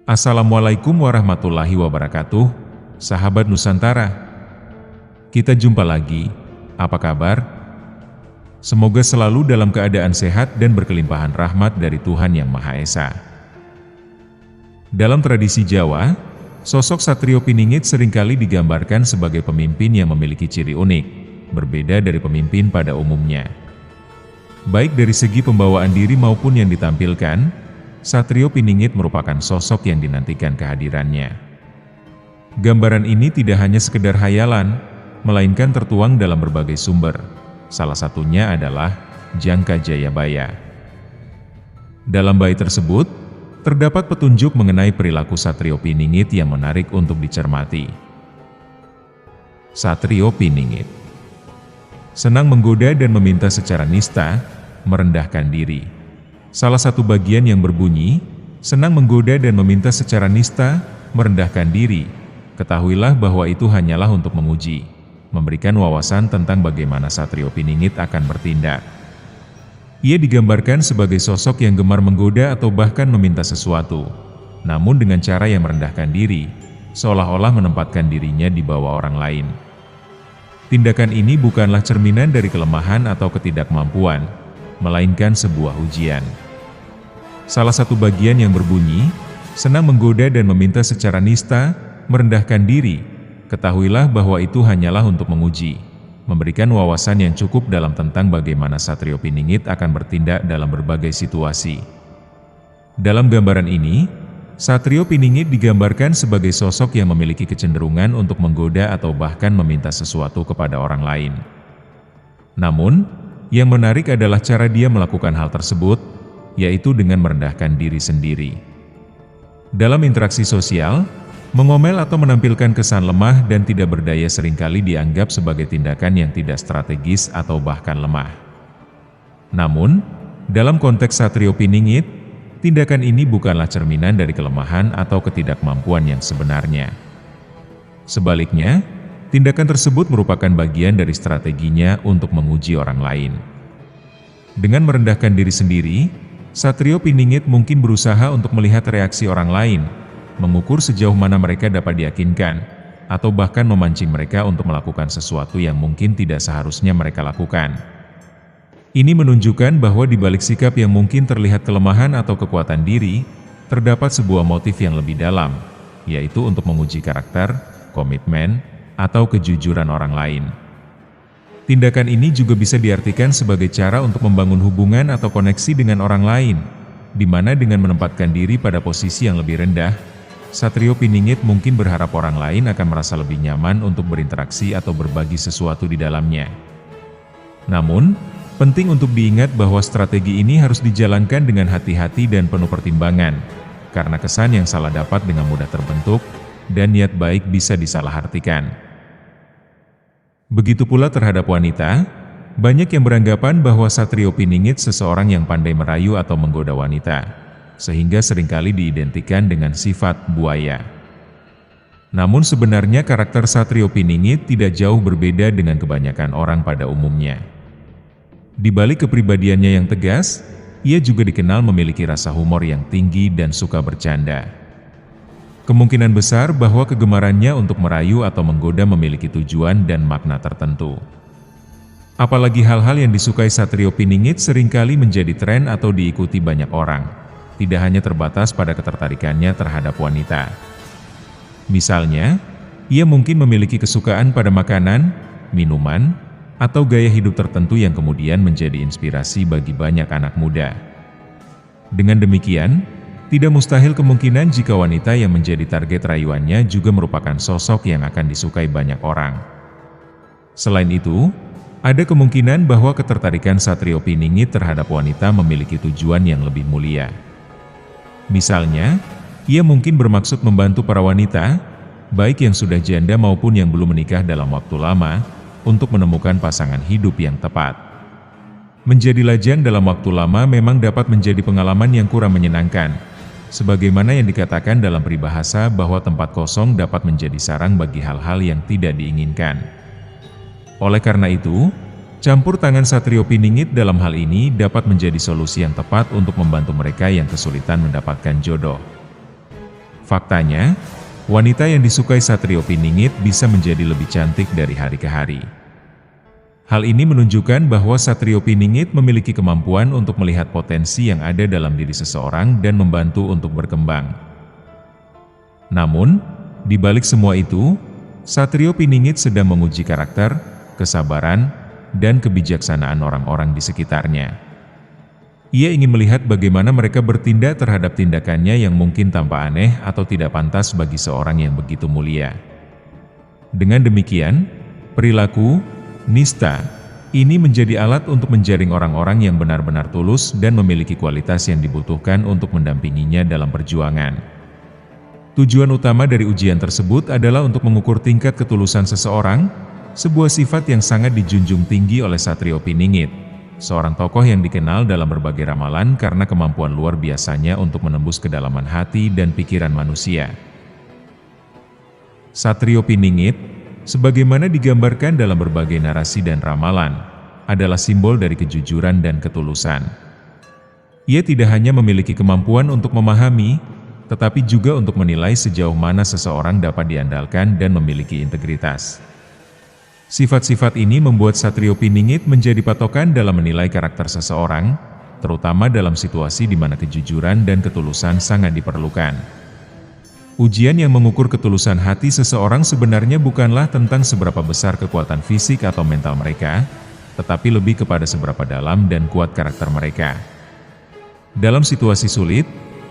Assalamualaikum warahmatullahi wabarakatuh, sahabat Nusantara. Kita jumpa lagi, apa kabar? Semoga selalu dalam keadaan sehat dan berkelimpahan rahmat dari Tuhan Yang Maha Esa. Dalam tradisi Jawa, sosok Satrio Piningit seringkali digambarkan sebagai pemimpin yang memiliki ciri unik, berbeda dari pemimpin pada umumnya. Baik dari segi pembawaan diri maupun yang ditampilkan, Satrio Piningit merupakan sosok yang dinantikan kehadirannya. Gambaran ini tidak hanya sekedar hayalan, melainkan tertuang dalam berbagai sumber. Salah satunya adalah Jangka Jayabaya. Dalam bait tersebut, terdapat petunjuk mengenai perilaku Satrio Piningit yang menarik untuk dicermati. Satrio Piningit senang menggoda dan meminta secara nista, merendahkan diri. Salah satu bagian yang berbunyi, senang menggoda dan meminta secara nista, merendahkan diri. Ketahuilah bahwa itu hanyalah untuk menguji, memberikan wawasan tentang bagaimana Satrio Piningit akan bertindak. Ia digambarkan sebagai sosok yang gemar menggoda atau bahkan meminta sesuatu, namun dengan cara yang merendahkan diri, seolah-olah menempatkan dirinya di bawah orang lain. Tindakan ini bukanlah cerminan dari kelemahan atau ketidakmampuan, melainkan sebuah ujian. Salah satu bagian yang berbunyi, senang menggoda dan meminta secara nista, merendahkan diri. Ketahuilah bahwa itu hanyalah untuk menguji, memberikan wawasan yang cukup dalam tentang bagaimana Satrio Piningit akan bertindak dalam berbagai situasi. Dalam gambaran ini, Satrio Piningit digambarkan sebagai sosok yang memiliki kecenderungan untuk menggoda atau bahkan meminta sesuatu kepada orang lain. Namun, yang menarik adalah cara dia melakukan hal tersebut, yaitu dengan merendahkan diri sendiri. Dalam interaksi sosial, mengomel atau menampilkan kesan lemah dan tidak berdaya seringkali dianggap sebagai tindakan yang tidak strategis atau bahkan lemah. Namun, dalam konteks Satrio Piningit, tindakan ini bukanlah cerminan dari kelemahan atau ketidakmampuan yang sebenarnya. Sebaliknya, tindakan tersebut merupakan bagian dari strateginya untuk menguji orang lain. Dengan merendahkan diri sendiri, Satrio Piningit mungkin berusaha untuk melihat reaksi orang lain, mengukur sejauh mana mereka dapat diyakinkan, atau bahkan memancing mereka untuk melakukan sesuatu yang mungkin tidak seharusnya mereka lakukan. Ini menunjukkan bahwa di balik sikap yang mungkin terlihat kelemahan atau kekuatan diri, terdapat sebuah motif yang lebih dalam, yaitu untuk menguji karakter, komitmen, atau kejujuran orang lain. Tindakan ini juga bisa diartikan sebagai cara untuk membangun hubungan atau koneksi dengan orang lain, di mana dengan menempatkan diri pada posisi yang lebih rendah, Satrio Piningit mungkin berharap orang lain akan merasa lebih nyaman untuk berinteraksi atau berbagi sesuatu di dalamnya. Namun, penting untuk diingat bahwa strategi ini harus dijalankan dengan hati-hati dan penuh pertimbangan, karena kesan yang salah dapat dengan mudah terbentuk, dan niat baik bisa disalahartikan. Begitu pula terhadap wanita, banyak yang beranggapan bahwa Satrio Piningit seseorang yang pandai merayu atau menggoda wanita, sehingga seringkali diidentikan dengan sifat buaya. Namun sebenarnya karakter Satrio Piningit tidak jauh berbeda dengan kebanyakan orang pada umumnya. Di balik kepribadiannya yang tegas, ia juga dikenal memiliki rasa humor yang tinggi dan suka bercanda. Kemungkinan besar bahwa kegemarannya untuk merayu atau menggoda memiliki tujuan dan makna tertentu. Apalagi hal-hal yang disukai Satrio Piningit seringkali menjadi tren atau diikuti banyak orang, tidak hanya terbatas pada ketertarikannya terhadap wanita. Misalnya, ia mungkin memiliki kesukaan pada makanan, minuman, atau gaya hidup tertentu yang kemudian menjadi inspirasi bagi banyak anak muda. Dengan demikian, tidak mustahil kemungkinan jika wanita yang menjadi target rayuannya juga merupakan sosok yang akan disukai banyak orang. Selain itu, ada kemungkinan bahwa ketertarikan Satrio Piningit terhadap wanita memiliki tujuan yang lebih mulia. Misalnya, ia mungkin bermaksud membantu para wanita, baik yang sudah janda maupun yang belum menikah dalam waktu lama, untuk menemukan pasangan hidup yang tepat. Menjadi lajang dalam waktu lama memang dapat menjadi pengalaman yang kurang menyenangkan, sebagaimana yang dikatakan dalam peribahasa bahwa tempat kosong dapat menjadi sarang bagi hal-hal yang tidak diinginkan. Oleh karena itu, campur tangan Satrio Piningit dalam hal ini dapat menjadi solusi yang tepat untuk membantu mereka yang kesulitan mendapatkan jodoh. Faktanya, wanita yang disukai Satrio Piningit bisa menjadi lebih cantik dari hari ke hari. Hal ini menunjukkan bahwa Satrio Piningit memiliki kemampuan untuk melihat potensi yang ada dalam diri seseorang dan membantu untuk berkembang. Namun, di balik semua itu, Satrio Piningit sedang menguji karakter, kesabaran, dan kebijaksanaan orang-orang di sekitarnya. Ia ingin melihat bagaimana mereka bertindak terhadap tindakannya yang mungkin tampak aneh atau tidak pantas bagi seorang yang begitu mulia. Dengan demikian, perilaku nista ini menjadi alat untuk menjaring orang-orang yang benar-benar tulus dan memiliki kualitas yang dibutuhkan untuk mendampinginya dalam perjuangan. Tujuan utama dari ujian tersebut adalah untuk mengukur tingkat ketulusan seseorang, sebuah sifat yang sangat dijunjung tinggi oleh Satrio Piningit, seorang tokoh yang dikenal dalam berbagai ramalan karena kemampuan luar biasanya untuk menembus kedalaman hati dan pikiran manusia. Satrio Piningit, sebagaimana digambarkan dalam berbagai narasi dan ramalan, adalah simbol dari kejujuran dan ketulusan. Ia tidak hanya memiliki kemampuan untuk memahami, tetapi juga untuk menilai sejauh mana seseorang dapat diandalkan dan memiliki integritas. Sifat-sifat ini membuat Satrio Piningit menjadi patokan dalam menilai karakter seseorang, terutama dalam situasi di mana kejujuran dan ketulusan sangat diperlukan. Ujian yang mengukur ketulusan hati seseorang sebenarnya bukanlah tentang seberapa besar kekuatan fisik atau mental mereka, tetapi lebih kepada seberapa dalam dan kuat karakter mereka. Dalam situasi sulit,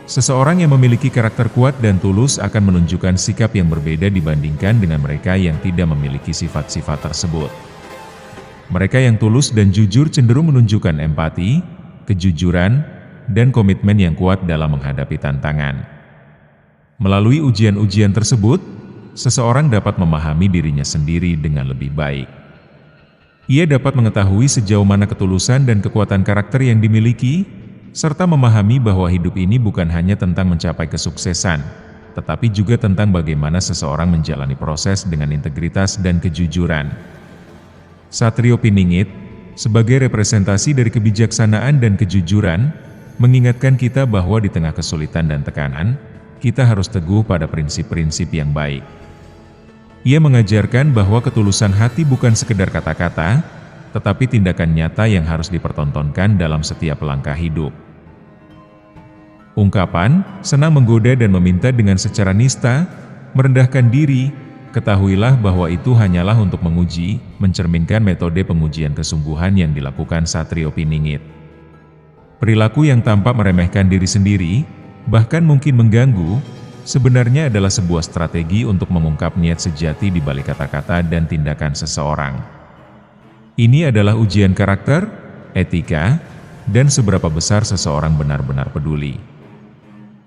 seseorang yang memiliki karakter kuat dan tulus akan menunjukkan sikap yang berbeda dibandingkan dengan mereka yang tidak memiliki sifat-sifat tersebut. Mereka yang tulus dan jujur cenderung menunjukkan empati, kejujuran, dan komitmen yang kuat dalam menghadapi tantangan. Melalui ujian-ujian tersebut, seseorang dapat memahami dirinya sendiri dengan lebih baik. Ia dapat mengetahui sejauh mana ketulusan dan kekuatan karakter yang dimiliki, serta memahami bahwa hidup ini bukan hanya tentang mencapai kesuksesan, tetapi juga tentang bagaimana seseorang menjalani proses dengan integritas dan kejujuran. Satrio Piningit, sebagai representasi dari kebijaksanaan dan kejujuran, mengingatkan kita bahwa di tengah kesulitan dan tekanan, kita harus teguh pada prinsip-prinsip yang baik. Ia mengajarkan bahwa ketulusan hati bukan sekedar kata-kata, tetapi tindakan nyata yang harus dipertontonkan dalam setiap langkah hidup. Ungkapan, senang menggoda dan meminta dengan secara nista, merendahkan diri, ketahuilah bahwa itu hanyalah untuk menguji, mencerminkan metode pengujian kesungguhan yang dilakukan Satrio Piningit. Perilaku yang tampak meremehkan diri sendiri, bahkan mungkin mengganggu, sebenarnya adalah sebuah strategi untuk mengungkap niat sejati di balik kata-kata dan tindakan seseorang. Ini adalah ujian karakter, etika, dan seberapa besar seseorang benar-benar peduli.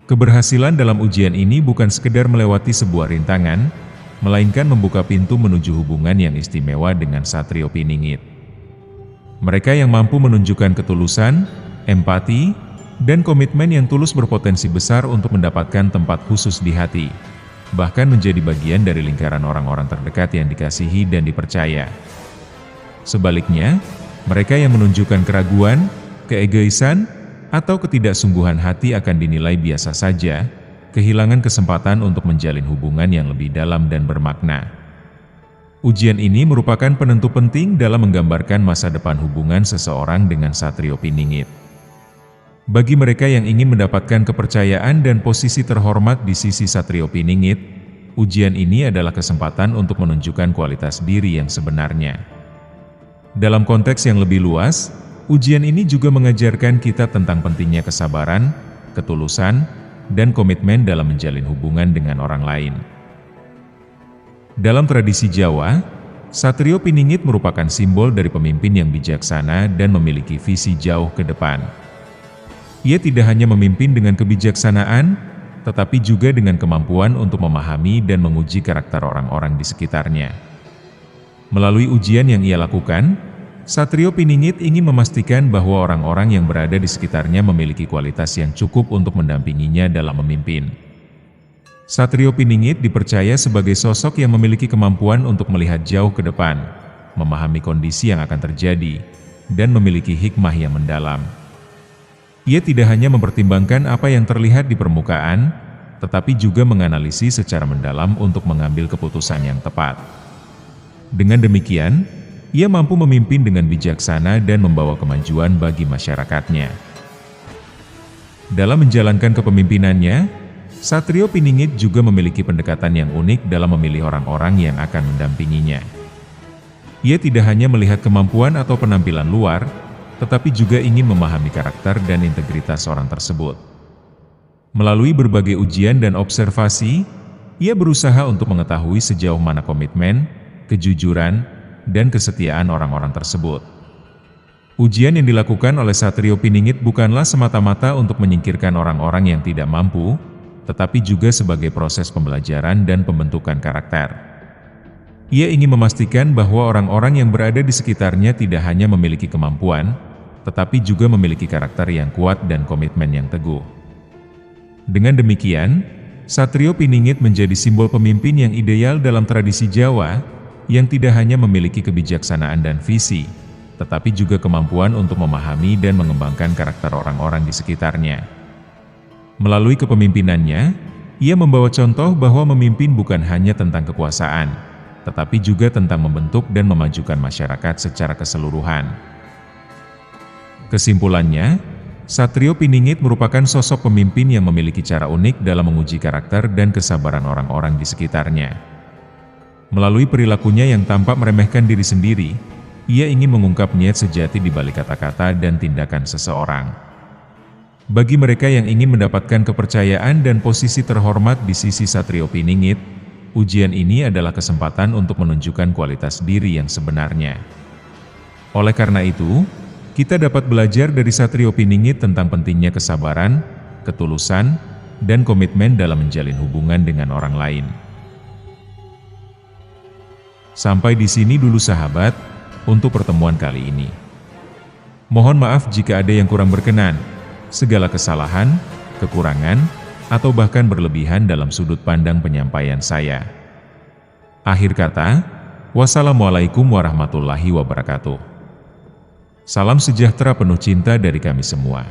Keberhasilan dalam ujian ini bukan sekedar melewati sebuah rintangan, melainkan membuka pintu menuju hubungan yang istimewa dengan Satrio Piningit. Mereka yang mampu menunjukkan ketulusan, empati, dan komitmen yang tulus berpotensi besar untuk mendapatkan tempat khusus di hati, bahkan menjadi bagian dari lingkaran orang-orang terdekat yang dikasihi dan dipercaya. Sebaliknya, mereka yang menunjukkan keraguan, keegoisan, atau ketidaksungguhan hati akan dinilai biasa saja, kehilangan kesempatan untuk menjalin hubungan yang lebih dalam dan bermakna. Ujian ini merupakan penentu penting dalam menggambarkan masa depan hubungan seseorang dengan Satrio Piningit. Bagi mereka yang ingin mendapatkan kepercayaan dan posisi terhormat di sisi Satrio Piningit, ujian ini adalah kesempatan untuk menunjukkan kualitas diri yang sebenarnya. Dalam konteks yang lebih luas, ujian ini juga mengajarkan kita tentang pentingnya kesabaran, ketulusan, dan komitmen dalam menjalin hubungan dengan orang lain. Dalam tradisi Jawa, Satrio Piningit merupakan simbol dari pemimpin yang bijaksana dan memiliki visi jauh ke depan. Ia tidak hanya memimpin dengan kebijaksanaan, tetapi juga dengan kemampuan untuk memahami dan menguji karakter orang-orang di sekitarnya. Melalui ujian yang ia lakukan, Satrio Piningit ingin memastikan bahwa orang-orang yang berada di sekitarnya memiliki kualitas yang cukup untuk mendampinginya dalam memimpin. Satrio Piningit dipercaya sebagai sosok yang memiliki kemampuan untuk melihat jauh ke depan, memahami kondisi yang akan terjadi, dan memiliki hikmah yang mendalam. Ia tidak hanya mempertimbangkan apa yang terlihat di permukaan, tetapi juga menganalisis secara mendalam untuk mengambil keputusan yang tepat. Dengan demikian, ia mampu memimpin dengan bijaksana dan membawa kemajuan bagi masyarakatnya. Dalam menjalankan kepemimpinannya, Satrio Piningit juga memiliki pendekatan yang unik dalam memilih orang-orang yang akan mendampinginya. Ia tidak hanya melihat kemampuan atau penampilan luar, tetapi juga ingin memahami karakter dan integritas orang tersebut. Melalui berbagai ujian dan observasi, ia berusaha untuk mengetahui sejauh mana komitmen, kejujuran, dan kesetiaan orang-orang tersebut. Ujian yang dilakukan oleh Satrio Piningit bukanlah semata-mata untuk menyingkirkan orang-orang yang tidak mampu, tetapi juga sebagai proses pembelajaran dan pembentukan karakter. Ia ingin memastikan bahwa orang-orang yang berada di sekitarnya tidak hanya memiliki kemampuan, tetapi juga memiliki karakter yang kuat dan komitmen yang teguh. Dengan demikian, Satrio Piningit menjadi simbol pemimpin yang ideal dalam tradisi Jawa, yang tidak hanya memiliki kebijaksanaan dan visi, tetapi juga kemampuan untuk memahami dan mengembangkan karakter orang-orang di sekitarnya. Melalui kepemimpinannya, ia membawa contoh bahwa memimpin bukan hanya tentang kekuasaan, tetapi juga tentang membentuk dan memajukan masyarakat secara keseluruhan. Kesimpulannya, Satrio Piningit merupakan sosok pemimpin yang memiliki cara unik dalam menguji karakter dan kesabaran orang-orang di sekitarnya. Melalui perilakunya yang tampak meremehkan diri sendiri, ia ingin mengungkap niat sejati di balik kata-kata dan tindakan seseorang. Bagi mereka yang ingin mendapatkan kepercayaan dan posisi terhormat di sisi Satrio Piningit, ujian ini adalah kesempatan untuk menunjukkan kualitas diri yang sebenarnya. Oleh karena itu, kita dapat belajar dari Satrio Piningit tentang pentingnya kesabaran, ketulusan, dan komitmen dalam menjalin hubungan dengan orang lain. Sampai di sini dulu sahabat, untuk pertemuan kali ini. Mohon maaf jika ada yang kurang berkenan, segala kesalahan, kekurangan, atau bahkan berlebihan dalam sudut pandang penyampaian saya. Akhir kata, wassalamualaikum warahmatullahi wabarakatuh. Salam sejahtera penuh cinta dari kami semua.